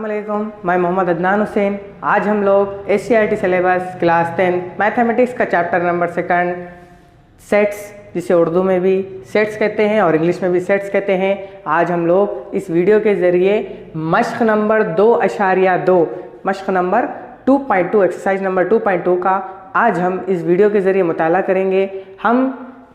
अस्सलामुअलैकुम, मैं मोहम्मद अदनान हुसैन। आज हम लोग SCERT सिलेबस क्लास 10 मैथमेटिक्स का चैप्टर नंबर 2 सेट्स, जिसे उर्दू में भी सेट्स कहते हैं और इंग्लिश में भी सेट्स कहते हैं, आज हम लोग इस वीडियो के ज़रिए मश्क नंबर 2.2 मश्क नंबर 2.2 एक्सरसाइज नंबर 2.2 का आज हम इस वीडियो के ज़रिए मुताला करेंगे। हम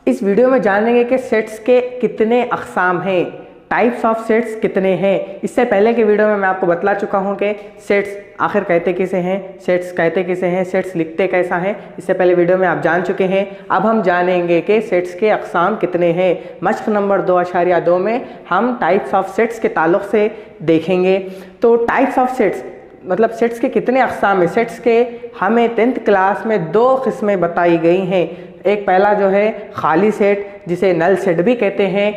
इस वीडियो में जानेंगे कि सेट्स के कितने अक़साम हैं, टाइप्स ऑफ सेट्स कितने हैं। इससे पहले के वीडियो में मैं आपको बतला चुका हूं कि सेट्स आखिर कहते किसे हैं, सेट्स कहते किसे हैं, सेट्स लिखते कैसा हैं। इससे पहले वीडियो में आप जान चुके हैं। अब हम जानेंगे कि सेट्स के अक़साम कितने हैं। मश्क नंबर 2.2 में हम टाइप्स ऑफ सेट्स के ताल्लुक़ से देखेंगे। तो टाइप्स ऑफ सेट्स मतलब सेट्स के कितने अक़साम हैं। सेट्स के हमें 10th क्लास में 2 किस्में बताई गई हैं। एक पहला जो है खाली सेट, जिसे नल सेट भी कहते हैं,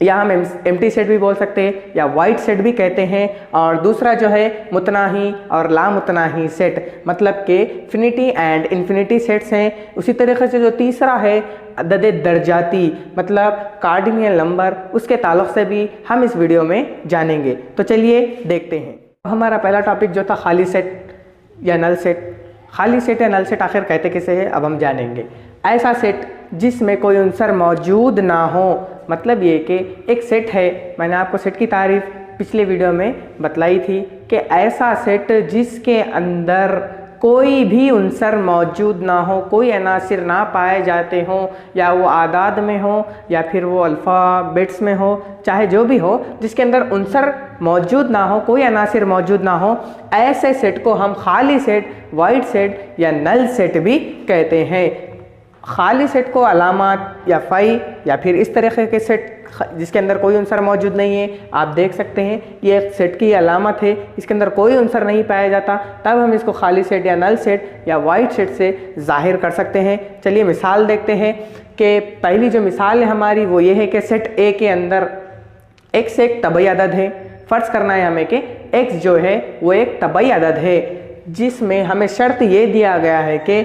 या हम एम्प्टी सेट भी बोल सकते हैं, या वाइड सेट भी कहते हैं। और दूसरा जो है मुतनाही और लामुतनाही सेट, मतलब कि फिनिटी एंड इन्फिनिटी सेट्स हैं। उसी तरीके से जो तीसरा है अदद दर्जाती, मतलब कार्डिनल नंबर, उसके ताल्लुक़ से भी हम इस वीडियो में जानेंगे। तो चलिए देखते हैं। हमारा पहला टॉपिक जो था खाली सेट या नल सेट। खाली सेट या नल सेट आखिर कहते किसे है, अब हम जानेंगे। ऐसा सेट जिसमें कोई अंसर मौजूद ना हो, मतलब ये कि एक सेट है, मैंने आपको सेट की तारीफ पिछले वीडियो में बतलाई थी कि ऐसा सेट जिसके अंदर कोई भी अंसर मौजूद ना हो, कोई अनासिर ना पाए जाते हों, या वो आदाद में हो या फिर वो अल्फ़ाबेट्स में हो, चाहे जो भी हो, जिसके अंदर अंसर मौजूद ना हो, कोई अनासिर मौजूद ना हो, ऐसे सेट को हम खाली सेट, वाइड सेट या नल सेट भी कहते हैं। खाली सेट को अलामात या फ़ाई या फिर इस तरह के सेट जिसके अंदर कोई अंसर मौजूद नहीं है, आप देख सकते हैं ये एक सेट की अलामत है, इसके अंदर कोई अंसर नहीं पाया जाता, तब हम इसको खाली सेट या नल सेट या वाइड सेट से ज़ाहिर कर सकते हैं। चलिए मिसाल देखते हैं कि पहली जो मिसाल है हमारी वो ये है कि सेट ए के अंदर x एक तबई अदद है। फ़र्ज़ करना है हमें कि x जो है वो एक तबई अदद है, जिसमें हमें शर्त ये दिया गया है कि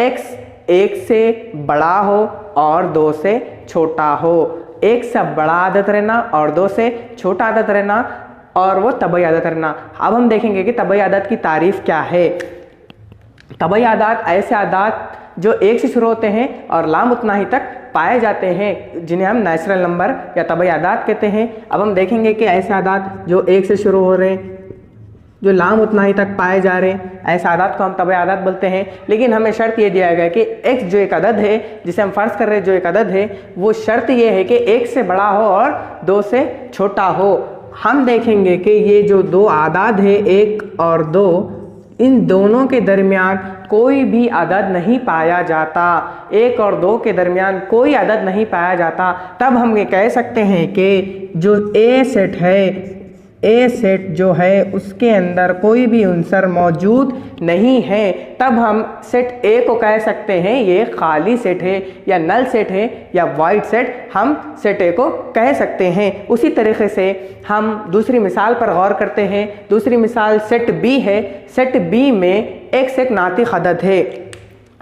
x 1 से बड़ा हो और 2 से छोटा हो। 1 से बड़ा आदत रहना और 2 से छोटा आदत रहना, और वो तबई आदत रहना। अब हम देखेंगे कि तबई आदत की तारीफ क्या है। तबई आदत ऐसे आदत जो 1 से शुरू होते हैं और लामुतनाही तक पाए जाते हैं, जिन्हें हम नेचुरल नंबर या तबई आदत कहते हैं। अब हम देखेंगे कि ऐसे आदत जो 1 से शुरू हो रहे हैं, जो लामुतनाही तक पाए जा रहे हैं, ऐसे आदत को हम तबई आदत बोलते हैं। लेकिन हमें शर्त ये दिया गया है कि x जो एक अदद है, जिसे हम फ़र्ज़ कर रहे हैं जो एक अदद है, वो शर्त ये है कि 1 से बड़ा हो और 2 से छोटा हो। हम देखेंगे कि ये जो 2 आदाद है 1 और 2, इन दोनों के दरमियान कोई भी अदद नहीं पाया जाता। 1 और 2 के दरमियान कोई अदद नहीं पाया जाता। तब हम ये कह सकते हैं कि जो ए सेट है, ए सेट जो है उसके अंदर कोई भी अंसर मौजूद नहीं है। तब हम सेट ए को कह सकते हैं ये खाली सेट है, या नल सेट है, या वाइड सेट हम सेट ए को कह सकते हैं। उसी तरीके से हम दूसरी मिसाल पर गौर करते हैं। दूसरी मिसाल सेट बी है। सेट बी में x एक नातिक़ अदद है।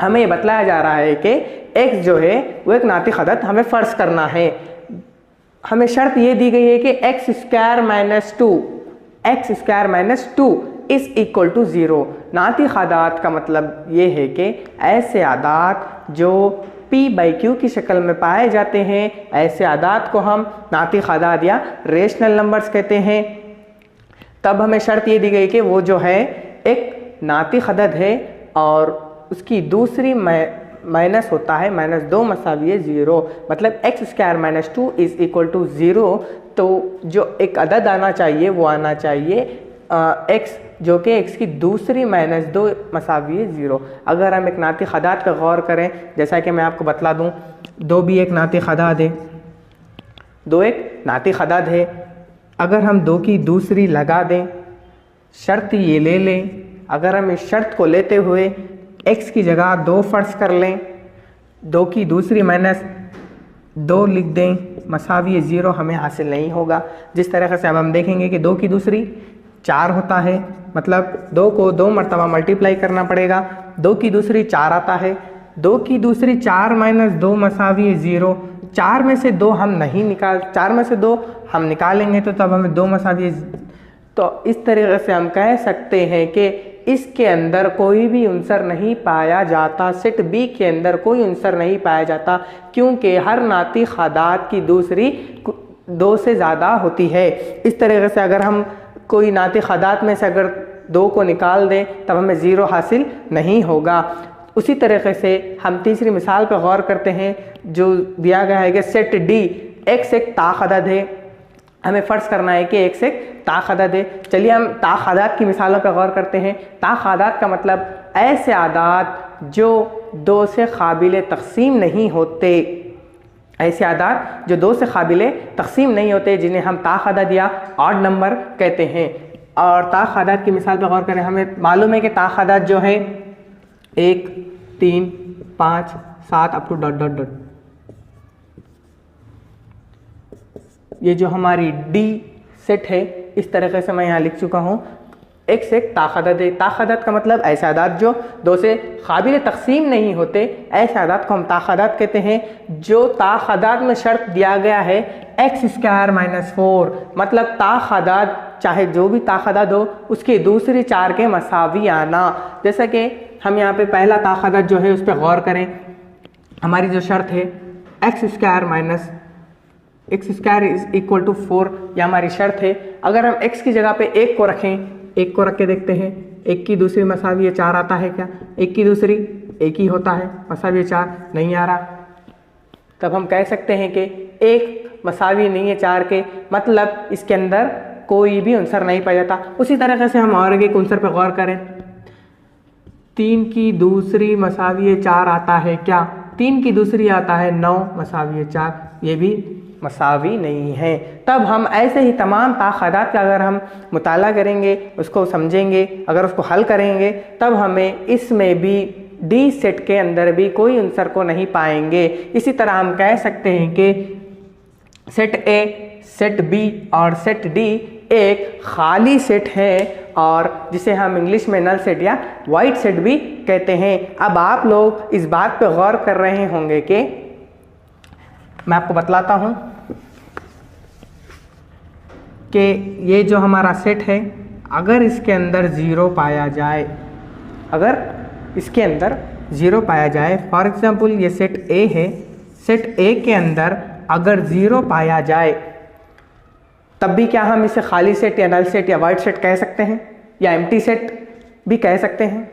हमें ये बतलाया जा रहा है कि x जो है वो एक नातिक़ अदद हमें फ़र्ज़ करना है। हमें शर्त ये दी गई है कि x² - 2 इज़ इक्वल टू 0। नातिक़ आदात का मतलब ये है कि ऐसे आदात जो p/q की शक्ल में पाए जाते हैं, ऐसे आदात को हम नातिक़ आदात या रेशनल नंबर्स कहते हैं। तब हमें शर्त ये दी गई कि वो जो है एक नातिक़ अदद है और उसकी दूसरी माइनस होता है -2 = 0, मतलब x² - 2 इज़ इक्वल टू 0। तो जो एक अदद आना चाहिए वो आना चाहिए x, जो कि x की दूसरी -2 = 0। अगर हम एक नातिक़ अदद पर गौर करें, जैसा कि मैं आपको बतला दूं, 2 भी एक नातिक़ अदद है, 2 एक नातिक़ अदद है। अगर हम 2 की दूसरी लगा दें, शर्त ये ले लें, अगर हम इस शर्त को लेते हुए x की जगह 2 फ़र्ज़ कर लें, 2 की दूसरी -2 लिख दें, मसावी 0 हमें हासिल नहीं होगा। जिस तरह से अब हम देखेंगे कि 2 की दूसरी 4 होता है, मतलब 2 को 2 मरतबा मल्टीप्लाई करना पड़ेगा। 2 की दूसरी 4 आता है, 2 की दूसरी 4 - 2 = 0। 4 में से 2 हम नहीं निकाल 4 में से 2 हम निकालेंगे तो तब हमें 2 = तो इस तरीके से हम कह सकते हैं कि इसके अंदर कोई भी उनसर नहीं पाया जाता, सेट बी के अंदर कोई उनसर नहीं पाया जाता, क्योंकि हर नातिक आदात की दूसरी 2 से ज़्यादा होती है। इस तरीके से अगर हम कोई नातिक आदात में से अगर 2 को निकाल दें तब हमें 0 हासिल नहीं होगा। उसी तरीके से हम तीसरी मिसाल पर गौर करते हैं जो दिया गया है कि सेट डी x एक ताक अदद है। हमें फ़र्ज़ करना है कि x एक ताक अदद है। चलिए हम ताक आदात की मिसालों पर गौर करते हैं। ताक आदात का मतलब ऐसे आदात जो 2 से काबिल तक़सीम नहीं होते, ऐसे आदात जो 2 से काबिल तक़सीम नहीं होते, जिन्हें हम ताक अदद या ऑड नंबर कहते हैं। और ताक आदात की मिसाल पर गौर करें। हमें मालूम है कि ताक आदात जो है 1, 3, 5, 7 up to dot dot dot, ये जो हमारी डी सेट है इस तरीके से मैं यहाँ लिख चुका हूँ। x एक ताक अदद है। ताक अदद का मतलब ऐसे आदात जो 2 से काबिल तक़सीम नहीं होते, ऐसे आदात को हम ताक अदद कहते हैं। जो ताक अदद में शर्त दिया गया है x² - 4, मतलब ताक अदद चाहे जो भी ताक अदद हो उसके दूसरी 4 के मसावी आना। जैसा कि हम यहाँ पे पहला ताक अदद जो है उस पर गौर करें। हमारी जो शर्त है x² = 4, यह हमारी शर्त है। अगर हम x की जगह पे 1 को रखें, 1 को रख के देखते हैं 1 की दूसरी मसावी 4 आता है क्या? 1 की दूसरी 1 ही होता है, मसावी 4 नहीं आ रहा। तब हम कह सकते हैं कि 1 मसावी नहीं है 4 के, मतलब इसके अंदर कोई भी उनसर नहीं पाया जाता। उसी तरीके से हम और एक उनसर पर गौर करें। 3 की दूसरी मसावी 4 आता है क्या? 3 की दूसरी आता है 9 मसावी 4, ये भी मसावी नहीं है। तब हम ऐसे ही तमाम ताक़ादात का अगर हम मुताला करेंगे, उसको समझेंगे, अगर उसको हल करेंगे, तब हमें इसमें भी डी सेट के अंदर भी कोई उनसर को नहीं पाएंगे। इसी तरह हम कह सकते हैं कि सेट ए, सेट बी और सेट डी एक खाली सेट है और जिसे हम इंग्लिश में नल सेट या वाइट सेट भी कहते हैं। अब आप लोग इस बात पर गौर कर रहे होंगे कि मैं आपको बतलाता हूं कि ये जो हमारा सेट है, अगर इसके अंदर 0 पाया जाए, अगर इसके अंदर 0 पाया जाए, फॉर एग्जांपल ये सेट ए है, सेट ए के अंदर अगर 0 पाया जाए तब भी क्या हम इसे खाली सेट या नल सेट या वाइट सेट कह सकते हैं या एम्प्टी सेट भी कह सकते हैं?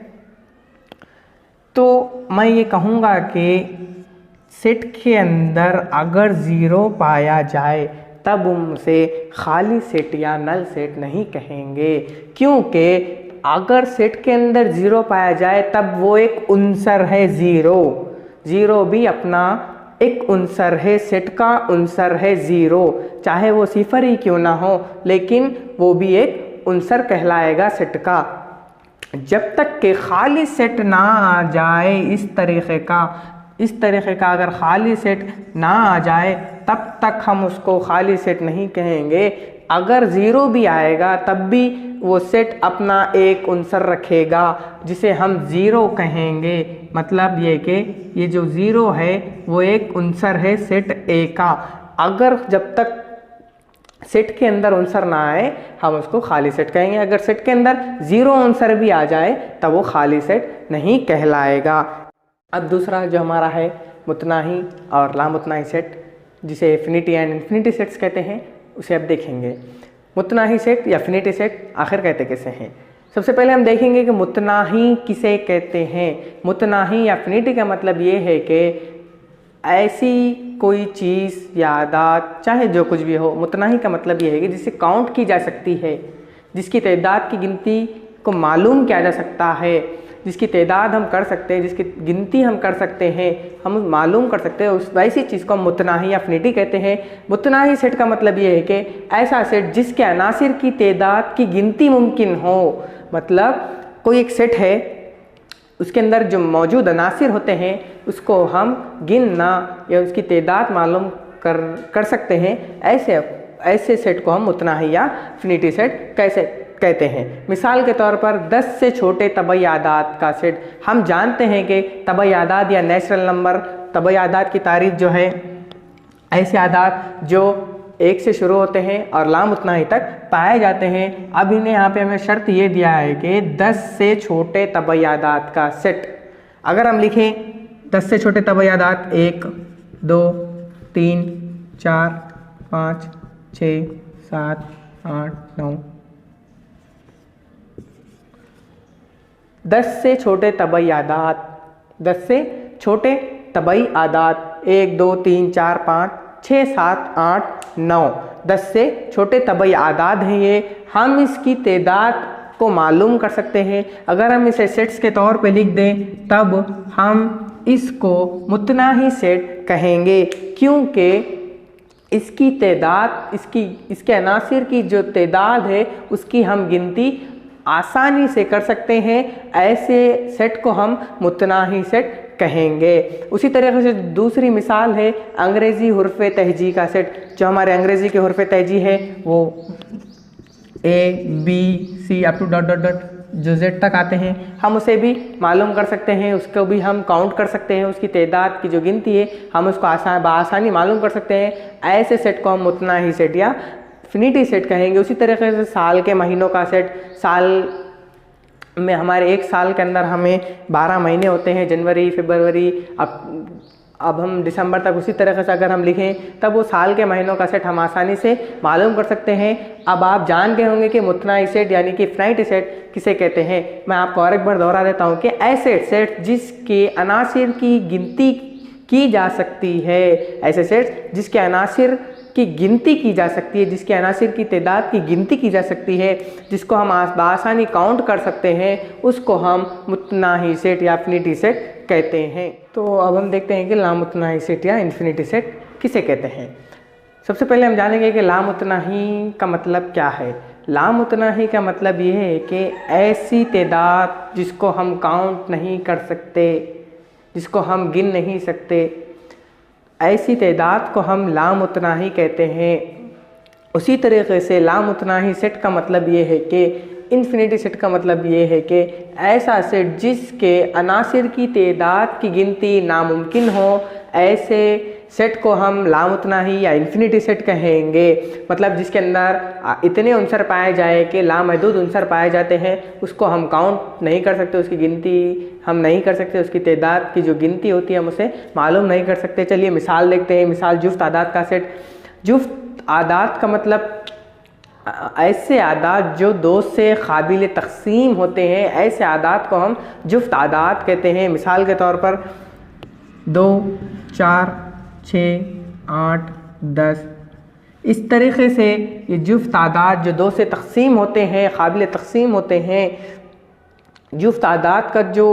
तो मैं ये कहूँगा कि सेट के अंदर अगर 0 पाया जाए तब उसे खाली सेट या नल सेट नहीं कहेंगे, क्योंकि अगर सेट के अंदर 0 पाया जाए तब वो एक उनसर है। 0 भी अपना एक उनसर है, सेट का उनसर है 0, चाहे वो सिफर ही क्यों ना हो, लेकिन वो भी एक उनसर कहलाएगा सेट का। जब तक कि खाली सेट ना आ जाए, इस तरीक़े का अगर खाली सेट ना आ जाए तब तक हम उसको खाली सेट नहीं कहेंगे। अगर 0 भी आएगा तब भी वो सेट अपना एक उनसर रखेगा जिसे हम 0 कहेंगे। मतलब ये कि ये जो 0 है वो एक उनसर है सेट ए का। अगर जब तक सेट के अंदर उनसर ना आए हम उसको खाली सेट कहेंगे। अगर सेट के अंदर 0 उनसर भी आ जाए तब वो खाली सेट नहीं कहलाएगा। अब दूसरा जो हमारा है मुतनाही और लामुतनाही सेट, जिसे एफिनिटी एंड इन्फिनिटी सेट्स कहते हैं, उसे अब देखेंगे। मुतनाही सेट या एफिनिटी सेट आखिर कहते कैसे हैं? सबसे पहले हम देखेंगे कि मुतनाही किसे कहते हैं। मुतनाही या एफिनिटी का मतलब ये है कि ऐसी कोई चीज़ या आदात, चाहे जो कुछ भी हो, मुतनाही का मतलब ये है कि जिसे काउंट की जा सकती है, जिसकी तादाद की गिनती को मालूम किया जा सकता है, जिसकी तादाद हम कर सकते हैं, जिसकी गिनती हम कर सकते हैं, हम मालूम कर सकते हैं, उस वैसी चीज़ को हम मुतनाही या एफिनिटी कहते हैं। मुतनाही सेट का मतलब ये है कि ऐसा सेट जिसके अनासिर की तादाद की गिनती मुमकिन हो। मतलब कोई एक सेट है, उसके अंदर जो मौजूद अनासिर होते हैं उसको हम गिनना या उसकी तादाद मालूम कर सकते हैं। ऐसे सेट को हम मुतनाही या एफिनिटी सेट कैसे कहते हैं। मिसाल के तौर पर 10 से छोटे तबई आदाद का सेट। हम जानते हैं कि तबई आदाद या नेचुरल नंबर, तबई आदाद की तारीफ जो है, ऐसे आदाद जो 1 से शुरू होते हैं और लामुतनाही तक पाए जाते हैं। अब इन्हें यहाँ पे हमें शर्त ये दिया है कि 10 से छोटे तबैयादात का सेट। अगर हम लिखें 10 से छोटे तबैयादात 1 2 3 4 5 6 7 8 9, 10 से छोटे तबैयादात, 10 से छोटे तबई आदात 1 2 3 4 5 6 7 8 9, 10 से छोटे तबई आदात हैं ये। हम इसकी तादाद को मालूम कर सकते हैं। अगर हम इसे सेट्स के तौर पे लिख दें तब हम इसको मुतनाही सेट कहेंगे, क्योंकि इसकी तादाद, इसके अनासिर की जो तादाद है उसकी हम गिनती आसानी से कर सकते हैं। ऐसे सेट को हम मुतनाही सेट कहेंगे। उसी तरीके से दूसरी मिसाल है अंग्रेज़ी हुर्फ़ तहजी का सेट। जो हमारे अंग्रेज़ी के हुर्फ़ तहजी है वो A B C up to dot dot dot जो Z तक आते हैं, हम उसे भी मालूम कर सकते हैं, उसको भी हम काउंट कर सकते हैं। उसकी तादाद की जो गिनती है हम उसको आसानी मालूम कर सकते हैं। ऐसे सेट को हम मुतनाही सेट या फिनिटी सेट कहेंगे। उसी तरीके से साल के महीनों का सेट, साल में हमारे एक साल के अंदर हमें 12 महीने होते हैं, जनवरी फरवरी अब हम दिसंबर तक। उसी तरीके से अगर हम लिखें तब वो साल के महीनों का सेट हम आसानी से मालूम कर सकते हैं। अब आप जान गए होंगे कि मुतनाही सेट यानी कि फिनाइटी सेट किसे कहते हैं। मैं आपको और एक बार दोहरा देता हूँ कि ऐसे सेट जिसके अनासिर की गिनती की जा सकती है, ऐसे सेट जिसके अनासिर की गिनती की जा सकती है, जिसके अनासिर की तादाद की गिनती की जा सकती है, जिसको हम आसानी काउंट कर सकते हैं, उसको हम मुतनाही सेट या फिनिटी सेट कहते हैं। तो अब हम देखते हैं कि लामुतनाही सेट या इन्फिनिटी सेट किसे कहते हैं। सबसे पहले हम जानेंगे कि लामुतनाही का मतलब क्या है। लामुतनाही का मतलब ये है कि ऐसी तादाद जिसको हम काउंट नहीं कर सकते, जिसको हम गिन नहीं सकते, ऐसी तादाद को हम लामुतनाही कहते हैं। उसी तरीके से लामुतनाही सेट का मतलब ये है कि इन्फिनिटी सेट का मतलब ये है कि ऐसा सेट जिसके अनासिर की तादाद की गिनती नामुमकिन हो, ऐसे सेट को हम लामुतनाही या इन्फिनिटी सेट कहेंगे। मतलब जिसके अंदर इतने उनसर पाए जाए कि लामहदूद उनसर पाए जाते हैं, उसको हम काउंट नहीं कर सकते, उसकी गिनती हम नहीं कर सकते, उसकी तादाद की जो गिनती होती है हम उसे मालूम नहीं कर सकते। चलिए मिसाल देखते हैं। मिसाल जुफ्त आदाद का सेट। जुफ्त आदाद का मतलब ऐसे आदाद जो 2 से काबिल तक़सीम होते हैं, ऐसे आदाद को हम जुफ्त आदाद कहते हैं। मिसाल के तौर पर 2 4 6 8 10। इस तरीके से ये जुफ्त आदाद जो 2 से तक़सीम होते हैं, काबिल तक़सीम होते हैं, जुफ्त आदाद का जो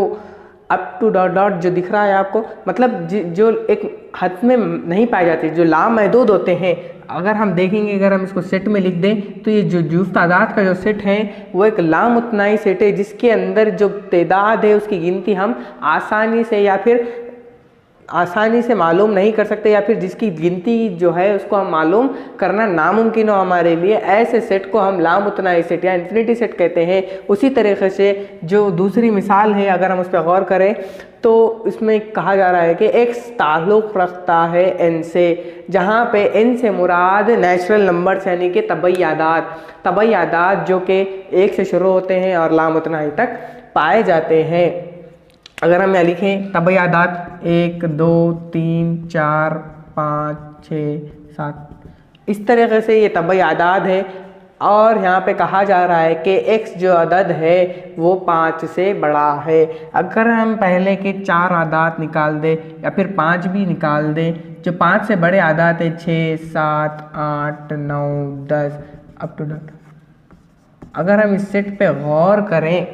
अप टू डॉट डॉट जो दिख रहा है आपको, मतलब जो एक हद में नहीं पाए जाते, जो लामहदूद होते हैं। अगर हम देखेंगे, अगर हम इसको सेट में लिख दें तो ये जो जुफ्त आदाद का जो सेट है वो एक लामुतनाही सेट है, जिसके अंदर जो तादाद है उसकी गिनती हम आसानी से या फिर आसानी से मालूम नहीं कर सकते, या फिर जिसकी गिनती जो है उसको हम मालूम करना नामुमकिन हो हमारे लिए। ऐसे सेट को हम लामुतनाही सेट या इन्फिनिटी सेट कहते हैं। उसी तरीके से जो दूसरी मिसाल है, अगर हम उस पर गौर करें तो इसमें कहा जा रहा है कि x ताल्लुक़ रखता है n से, जहाँ पे n से मुराद नेचुरल नंबर्स यानी कि तबई आदाद जो कि 1 से शुरू होते हैं और लामुतनाही तक पाए जाते हैं। अगर हम यहाँ लिखें तबई आदाद 1 2 3 4 5 6 7, इस तरीके से ये तबई आदाद है। और यहाँ पे कहा जा रहा है कि x जो अदद है वो 5 से बड़ा है। अगर हम पहले के 4 आदाद निकाल दें या फिर 5 भी निकाल दें, जो 5 से बड़े आदाद है 6 7 8 9 10 अप टू डॉट, अगर हम इस सेट पे गौर करें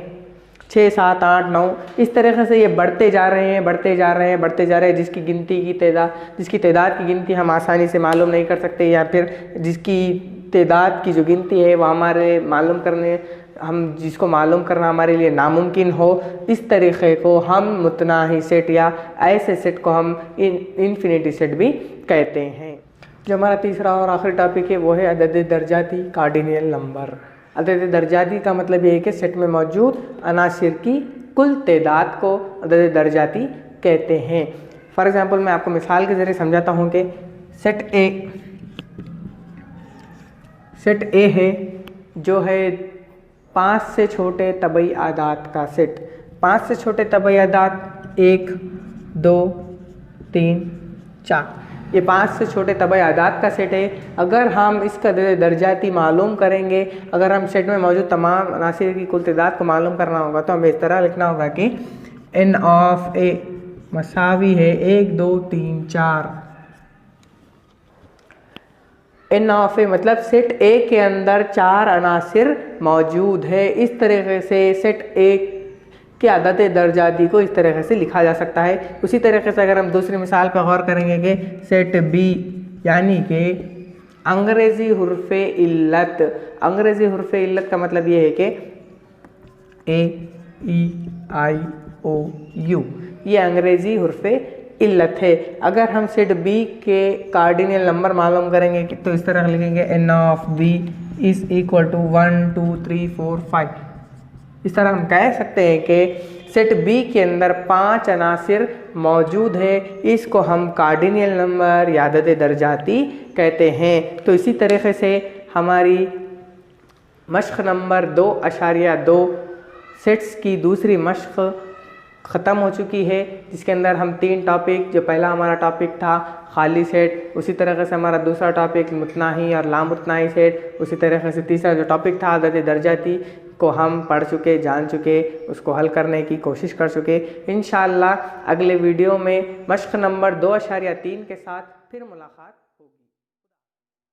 6 7 8 9, इस तरीके से ये बढ़ते जा रहे हैं, जिसकी तादाद की गिनती हम आसानी से मालूम नहीं कर सकते, या फिर जिसकी तादाद की जो गिनती है वो जिसको मालूम करना हमारे लिए नामुमकिन हो। इस तरीक़े को हम मुतनाही सेट या ऐसे सेट को हम इन्फिनिटी सेट भी कहते हैं। जो हमारा तीसरा और आखिरी टॉपिक है वो है अदद दर्जाती कार्डिनल नंबर। अदद दर्जाती का मतलब ये है कि सेट में मौजूद अनासिर की कुल तादाद को अदद दर्जाती कहते हैं। फॉर एग्ज़ाम्पल मैं आपको मिसाल के ज़रिए समझाता हूँ कि सेट ए सेट ए है जो है 5 से छोटे तबई आदात का सेट। 5 से छोटे तबई आदात 1, 2, 3, 4, ये 5 से छोटे तबई आदात का सेट है। अगर हम इसका दर्जाती मालूम करेंगे, अगर हम सेट में मौजूद तमाम अनासिर की कुल तादाद को मालूम करना होगा तो हमें इस तरह लिखना होगा कि n ऑफ ए मसावी है 1, 2, 3, 4। n ऑफ ए मतलब सेट ए के अंदर 4 अनासिर मौजूद है। इस तरीके से सेट ए के आदत दर्जाती को इस तरीके से लिखा जा सकता है। उसी तरीके से अगर हम दूसरी मिसाल पर गौर करेंगे कि सेट बी यानी कि अंग्रेज़ी हुर्फ़े इल्लत। अंग्रेज़ी हुर्फ़े इल्लत का मतलब ये है कि ए, ई, आई, ओ, यू, ये अंग्रेज़ी हुर्फ़े इल्लत है। अगर हम सेट बी के कार्डिनल नंबर मालूम करेंगे तो इस तरह लिखेंगे n of B is equal to 1, 2, 3, 4, 5। इस तरह हम कह सकते हैं कि सेट बी के अंदर 5 अनासिर मौजूद है। इसको हम कार्डिनल नंबर या अदद दर्जाती कहते हैं। तो इसी तरीके से हमारी मश्क नंबर 2.2 सेट्स की दूसरी मश्क ख़त्म हो चुकी है, जिसके अंदर हम 3 टॉपिक, जो पहला हमारा टॉपिक था खाली सेट, उसी तरीके से हमारा दूसरा टॉपिक मुतनाही और लामुतनाही सेट, उसी तरीके से तीसरा जो टॉपिक था अदद दर्जाती को हम पढ़ चुके, जान चुके, उसको हल करने की कोशिश कर चुके। इंशाअल्लाह अगले वीडियो में मश्क नंबर 2.3 के साथ फिर मुलाकात।